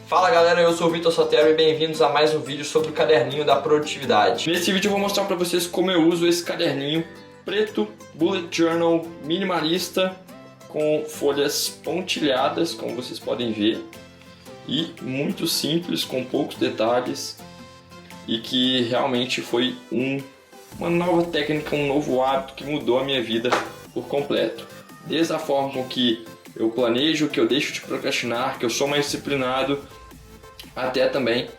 Fala galera, eu sou o Vitor Sotero e bem-vindos a mais um vídeo sobre o caderninho da produtividade. Nesse vídeo eu vou mostrar para vocês como eu uso esse caderninho preto, bullet journal minimalista, com folhas pontilhadas, como vocês podem ver, e muito simples, com poucos detalhes, e que realmente foi uma nova técnica, um novo hábito que mudou a minha vida por completo. Desde a forma com que eu planejo, que eu deixo de procrastinar, que eu sou mais disciplinado, até também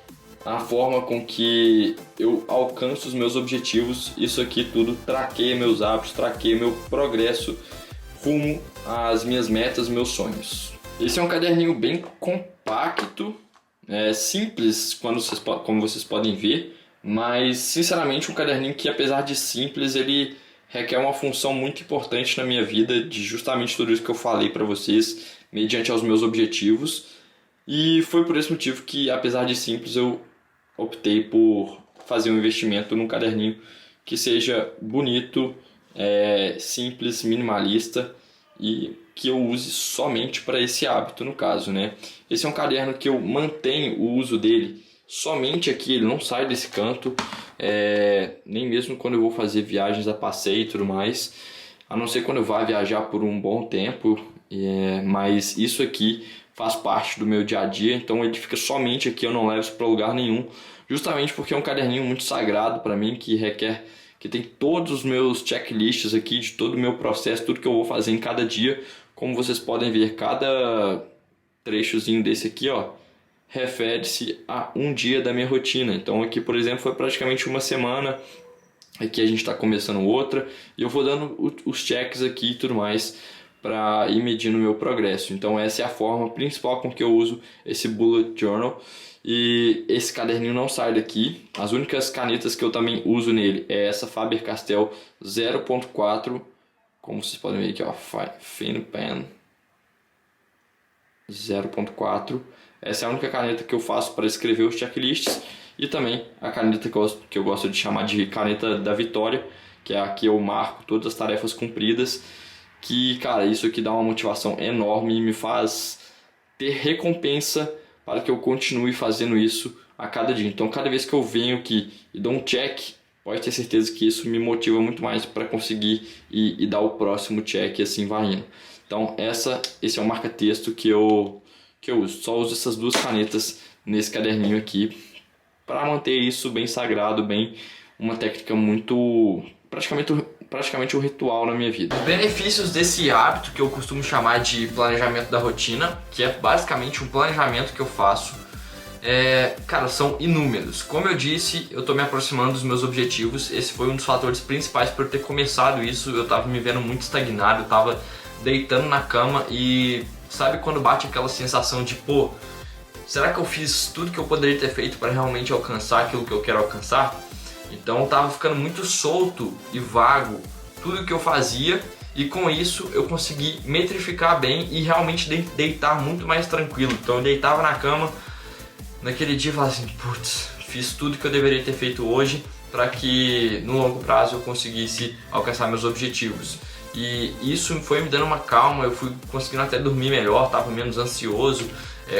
a forma com que eu alcanço os meus objetivos. Isso aqui tudo traqueia meus hábitos, traqueia meu progresso rumo às minhas metas, meus sonhos. Esse é um caderninho bem compacto, simples, como vocês podem ver, mas sinceramente um caderninho que, apesar de simples, ele requer uma função muito importante na minha vida, de justamente tudo isso que eu falei para vocês, mediante aos meus objetivos. E foi por esse motivo que, apesar de simples, eu optei por fazer um investimento num caderninho que seja bonito, simples, minimalista e que eu use somente para esse hábito, no caso, né? Esse é um caderno que eu mantenho o uso dele somente aqui, ele não sai desse canto, nem mesmo quando eu vou fazer viagens a passeio e tudo mais, a não ser quando eu vá viajar por um bom tempo, mas isso aqui faz parte do meu dia a dia, então ele fica somente aqui, eu não levo isso para lugar nenhum, justamente porque é um caderninho muito sagrado para mim, que tem todos os meus checklists aqui, de todo o meu processo, tudo que eu vou fazer em cada dia. Como vocês podem ver, cada trechozinho desse aqui, ó, refere-se a um dia da minha rotina. Então aqui, por exemplo, foi praticamente uma semana, aqui a gente está começando outra, e eu vou dando os checks aqui e tudo mais, para ir medindo o meu progresso. Então essa é a forma principal com que eu uso esse bullet journal, e esse caderninho não sai daqui. As únicas canetas que eu também uso nele é essa Faber-Castell 0.4, como vocês podem ver aqui, ó, Fine Pen 0.4. Essa é a única caneta que eu faço para escrever os checklists, e também a caneta que eu gosto de chamar de caneta da vitória, que é a que eu marco todas as tarefas cumpridas, que, cara, isso aqui dá uma motivação enorme e me faz ter recompensa para que eu continue fazendo isso a cada dia. Então, cada vez que eu venho aqui e dou um check, pode ter certeza que isso me motiva muito mais para conseguir e dar o próximo check, e assim vai indo. Então, esse é o marca-texto que eu uso. Só uso essas duas canetas nesse caderninho aqui para manter isso bem sagrado, bem uma técnica muito praticamente um ritual na minha vida. Os benefícios desse hábito, que eu costumo chamar de planejamento da rotina, que é basicamente um planejamento que eu faço, cara, são inúmeros. Como eu disse, eu tô me aproximando dos meus objetivos. Esse foi um dos fatores principais para eu ter começado isso. Eu tava me vendo muito estagnado, eu tava deitando na cama e sabe quando bate aquela sensação de, pô, será que eu fiz tudo que eu poderia ter feito para realmente alcançar aquilo que eu quero alcançar? Então tava ficando muito solto e vago tudo que eu fazia, e com isso eu consegui metrificar bem e realmente deitar muito mais tranquilo. Então eu deitava na cama naquele dia e falava assim, putz, fiz tudo que eu deveria ter feito hoje para que no longo prazo eu conseguisse alcançar meus objetivos. E isso foi me dando uma calma, eu fui conseguindo até dormir melhor, estava menos ansioso,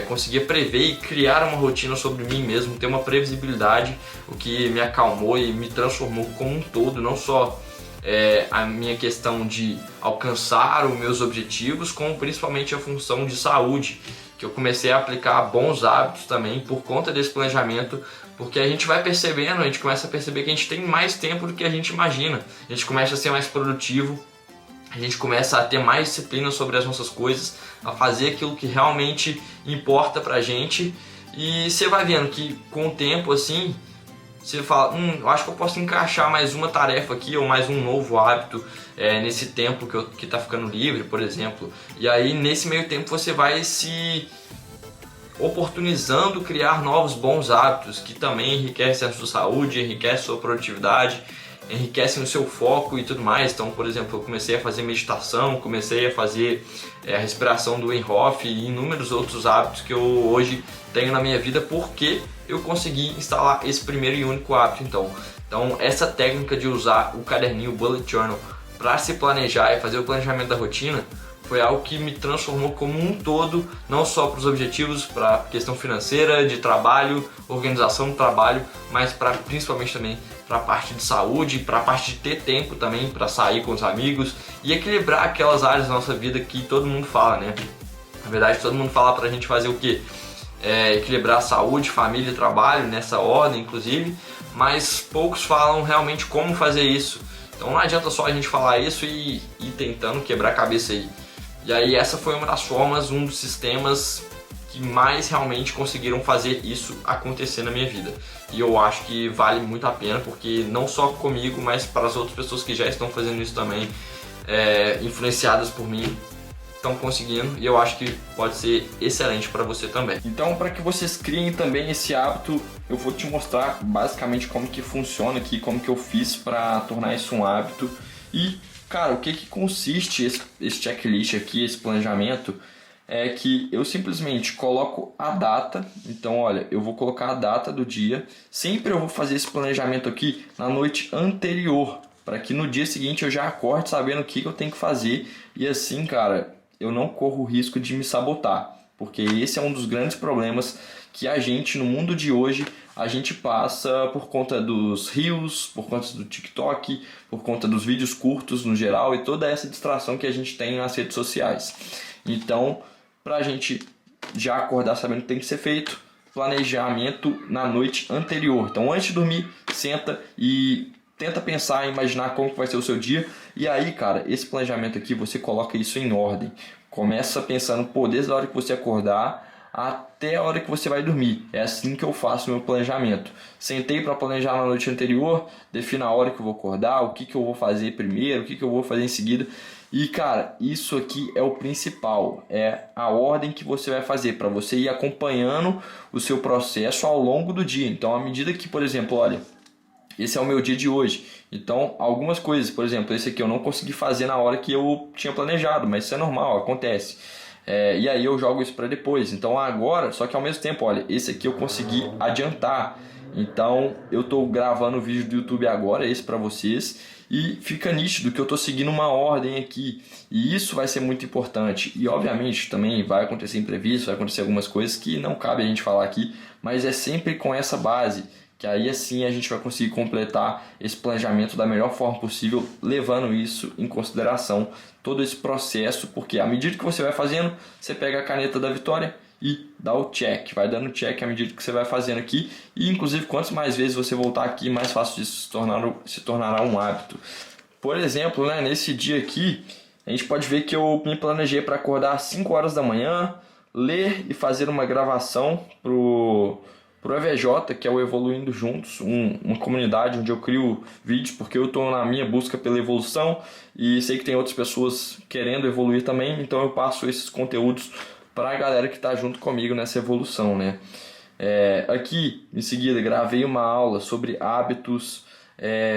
conseguia prever e criar uma rotina sobre mim mesmo, ter uma previsibilidade, o que me acalmou e me transformou como um todo, não só a minha questão de alcançar os meus objetivos, como principalmente a função de saúde, que eu comecei a aplicar bons hábitos também por conta desse planejamento, porque a gente vai percebendo, a gente começa a perceber que a gente tem mais tempo do que a gente imagina, a gente começa a ser mais produtivo, a gente começa a ter mais disciplina sobre as nossas coisas, a fazer aquilo que realmente importa pra gente, e você vai vendo que com o tempo assim, você fala, eu acho que eu posso encaixar mais uma tarefa aqui, ou mais um novo hábito nesse tempo que tá ficando livre, por exemplo. E aí nesse meio tempo você vai se oportunizando criar novos bons hábitos, que também enriquecem a sua saúde, enriquecem a sua produtividade, enriquecem o seu foco e tudo mais. Então, por exemplo, eu comecei a fazer meditação, comecei a fazer a respiração do Wim Hof e inúmeros outros hábitos que eu hoje tenho na minha vida, porque eu consegui instalar esse primeiro e único hábito. Então essa técnica de usar o caderninho Bullet Journal para se planejar e fazer o planejamento da rotina foi algo que me transformou como um todo, não só para os objetivos, para a questão financeira, de trabalho, organização do trabalho, mas principalmente também para a parte de saúde, para a parte de ter tempo também para sair com os amigos e equilibrar aquelas áreas da nossa vida que todo mundo fala, né? Na verdade, todo mundo fala para a gente fazer o quê? Equilibrar saúde, família e trabalho, nessa ordem inclusive, mas poucos falam realmente como fazer isso. Então não adianta só a gente falar isso e ir tentando quebrar a cabeça aí. E aí essa foi uma das formas, um dos sistemas que mais realmente conseguiram fazer isso acontecer na minha vida. E eu acho que vale muito a pena, porque não só comigo, mas para as outras pessoas que já estão fazendo isso também, influenciadas por mim, estão conseguindo, e eu acho que pode ser excelente para você também. Então, para que vocês criem também esse hábito, eu vou te mostrar basicamente como que funciona aqui, como que eu fiz para tornar isso um hábito. E, cara, o que consiste esse checklist aqui, esse planejamento, é que eu simplesmente coloco a data. Então, olha, eu vou colocar a data do dia. Sempre eu vou fazer esse planejamento aqui na noite anterior, para que no dia seguinte eu já acorde sabendo o que eu tenho que fazer. E assim, cara, eu não corro o risco de me sabotar, porque esse é um dos grandes problemas que a gente, no mundo de hoje, a gente passa por conta dos reels, por conta do TikTok, por conta dos vídeos curtos no geral e toda essa distração que a gente tem nas redes sociais. Então, para a gente já acordar sabendo o que tem que ser feito, planejamento na noite anterior. Então, antes de dormir, senta e tenta pensar, imaginar como vai ser o seu dia. E aí, cara, esse planejamento aqui, você coloca isso em ordem. Começa pensando, desde a hora que você acordar até a hora que você vai dormir. É assim que eu faço o meu planejamento. Sentei para planejar na noite anterior, defino a hora que eu vou acordar, o que eu vou fazer primeiro, o que eu vou fazer em seguida. E, cara, isso aqui é o principal. É a ordem que você vai fazer para você ir acompanhando o seu processo ao longo do dia. Então, à medida que, por exemplo, olha, esse é o meu dia de hoje. Então, algumas coisas, por exemplo, esse aqui eu não consegui fazer na hora que eu tinha planejado, mas isso é normal, acontece. E aí eu jogo isso para depois. Então agora, só que ao mesmo tempo, olha, esse aqui eu consegui adiantar. Então eu estou gravando o vídeo do YouTube agora, esse para vocês, e fica nítido que eu estou seguindo uma ordem aqui. E isso vai ser muito importante. E obviamente também vai acontecer imprevisto, vai acontecer algumas coisas que não cabe a gente falar aqui, mas é sempre com essa base, que aí assim a gente vai conseguir completar esse planejamento da melhor forma possível, levando isso em consideração, todo esse processo, porque à medida que você vai fazendo, você pega a caneta da vitória e dá o check, vai dando check à medida que você vai fazendo aqui, e inclusive quantas mais vezes você voltar aqui, mais fácil disso se tornará um hábito. Por exemplo, né, nesse dia aqui, a gente pode ver que eu me planejei para acordar às 5 horas da manhã, ler e fazer uma gravação pro EVJ, que é o Evoluindo Juntos, uma comunidade onde eu crio vídeos, porque eu estou na minha busca pela evolução e sei que tem outras pessoas querendo evoluir também, então eu passo esses conteúdos para a galera que está junto comigo nessa evolução, né? Aqui, em seguida, gravei uma aula sobre hábitos,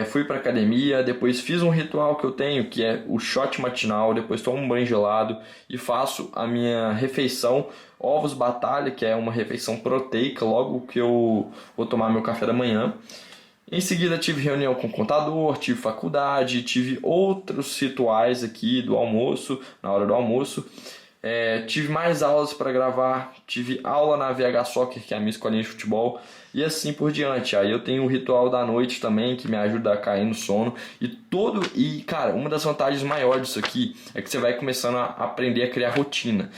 fui para academia, depois fiz um ritual que eu tenho, que é o shot matinal, depois tomo um banho gelado e faço a minha refeição, ovos batalha, que é uma refeição proteica, logo que eu vou tomar meu café da manhã. Em seguida tive reunião com o contador, tive faculdade, tive outros rituais aqui do almoço, na hora do almoço. Tive mais aulas para gravar, tive aula na VH Soccer, que é a minha escolinha de futebol, e assim por diante. Aí eu tenho o ritual da noite também, que me ajuda a cair no sono. E cara, uma das vantagens maiores disso aqui é que você vai começando a aprender a criar rotina,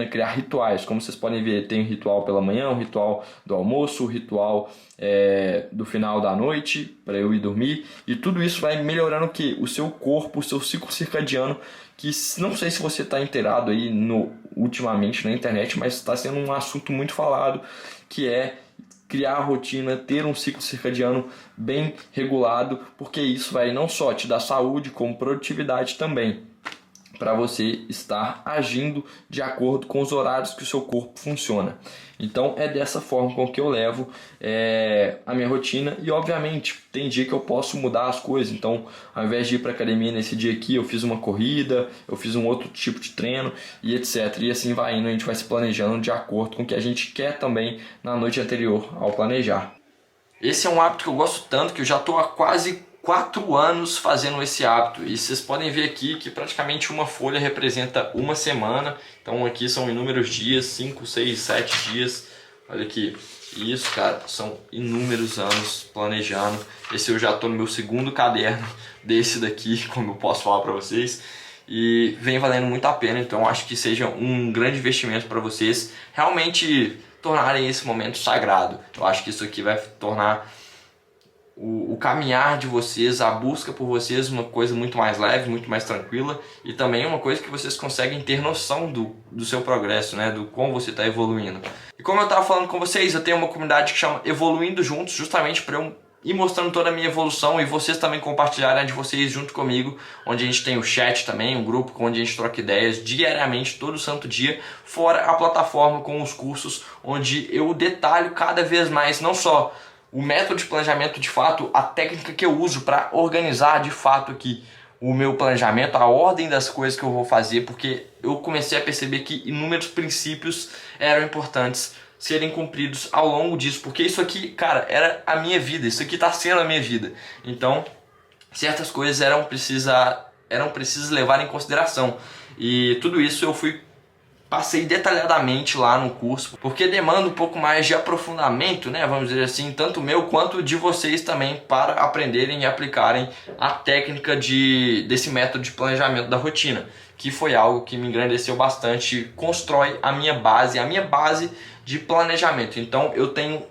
criar rituais. Como vocês podem ver, tem um ritual pela manhã, um ritual do almoço, um ritual do final da noite, para eu ir dormir. E tudo isso vai melhorando o quê? O seu corpo, o seu ciclo circadiano, que não sei se você está inteirado aí ultimamente na internet, mas está sendo um assunto muito falado, que é criar a rotina, ter um ciclo circadiano bem regulado, porque isso vai não só te dar saúde, como produtividade também, para você estar agindo de acordo com os horários que o seu corpo funciona. Então é dessa forma com que eu levo a minha rotina, e obviamente tem dia que eu posso mudar as coisas. Então, ao invés de ir para academia nesse dia aqui, eu fiz uma corrida, eu fiz um outro tipo de treino e etc. E assim vai indo, a gente vai se planejando de acordo com o que a gente quer também na noite anterior ao planejar. Esse é um hábito que eu gosto tanto, que eu já estou há quase 4 anos fazendo esse hábito, e vocês podem ver aqui que praticamente uma folha representa uma semana. Então aqui são inúmeros dias, 5, 6, 7 dias. Olha aqui, isso, cara, são inúmeros anos planejando. Esse eu já tô no meu segundo caderno desse daqui, como eu posso falar para vocês, e vem valendo muito a pena. Então acho que seja um grande investimento para vocês realmente tornarem esse momento sagrado. Eu acho que isso aqui vai tornar o caminhar de vocês, a busca por vocês, uma coisa muito mais leve, muito mais tranquila, e também uma coisa que vocês conseguem ter noção do seu progresso, né? Do como você está evoluindo. E como eu estava falando com vocês, eu tenho uma comunidade que chama Evoluindo Juntos, justamente para eu ir mostrando toda a minha evolução e vocês também compartilharem a de vocês junto comigo, onde a gente tem o chat também, um grupo onde a gente troca ideias diariamente, todo santo dia, fora a plataforma com os cursos, onde eu detalho cada vez mais, não só o método de planejamento de fato, a técnica que eu uso para organizar de fato aqui o meu planejamento, a ordem das coisas que eu vou fazer, porque eu comecei a perceber que inúmeros princípios eram importantes serem cumpridos ao longo disso, porque isso aqui, cara, era a minha vida, isso aqui está sendo a minha vida. Então, certas coisas eram precisas levar em consideração, e tudo isso eu passei detalhadamente lá no curso, porque demanda um pouco mais de aprofundamento, né, vamos dizer assim, tanto meu quanto de vocês também, para aprenderem e aplicarem a técnica desse método de planejamento da rotina, que foi algo que me engrandeceu bastante, constrói a minha base de planejamento. Então eu tenho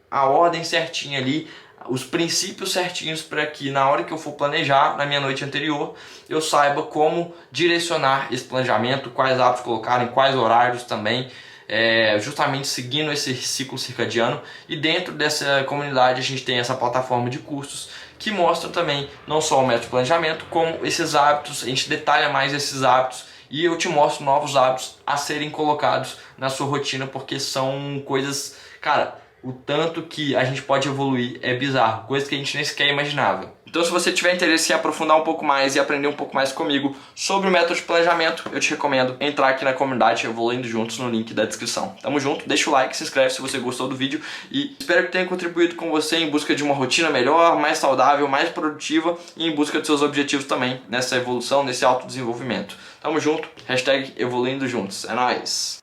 a ordem certinha ali, os princípios certinhos, para que na hora que eu for planejar na minha noite anterior, eu saiba como direcionar esse planejamento, quais hábitos colocar, em quais horários também, justamente seguindo esse ciclo circadiano. E dentro dessa comunidade a gente tem essa plataforma de cursos que mostra também não só o método de planejamento, como esses hábitos, a gente detalha mais esses hábitos, e eu te mostro novos hábitos a serem colocados na sua rotina, porque são coisas, cara, o tanto que a gente pode evoluir é bizarro, coisa que a gente nem sequer imaginava. Então, se você tiver interesse em aprofundar um pouco mais e aprender um pouco mais comigo sobre o método de planejamento, eu te recomendo entrar aqui na comunidade Evoluindo Juntos no link da descrição. Tamo junto, deixa o like, se inscreve se você gostou do vídeo, e espero que tenha contribuído com você em busca de uma rotina melhor, mais saudável, mais produtiva, e em busca de seus objetivos também nessa evolução, nesse autodesenvolvimento. Tamo junto, hashtag Evoluindo Juntos. É nóis!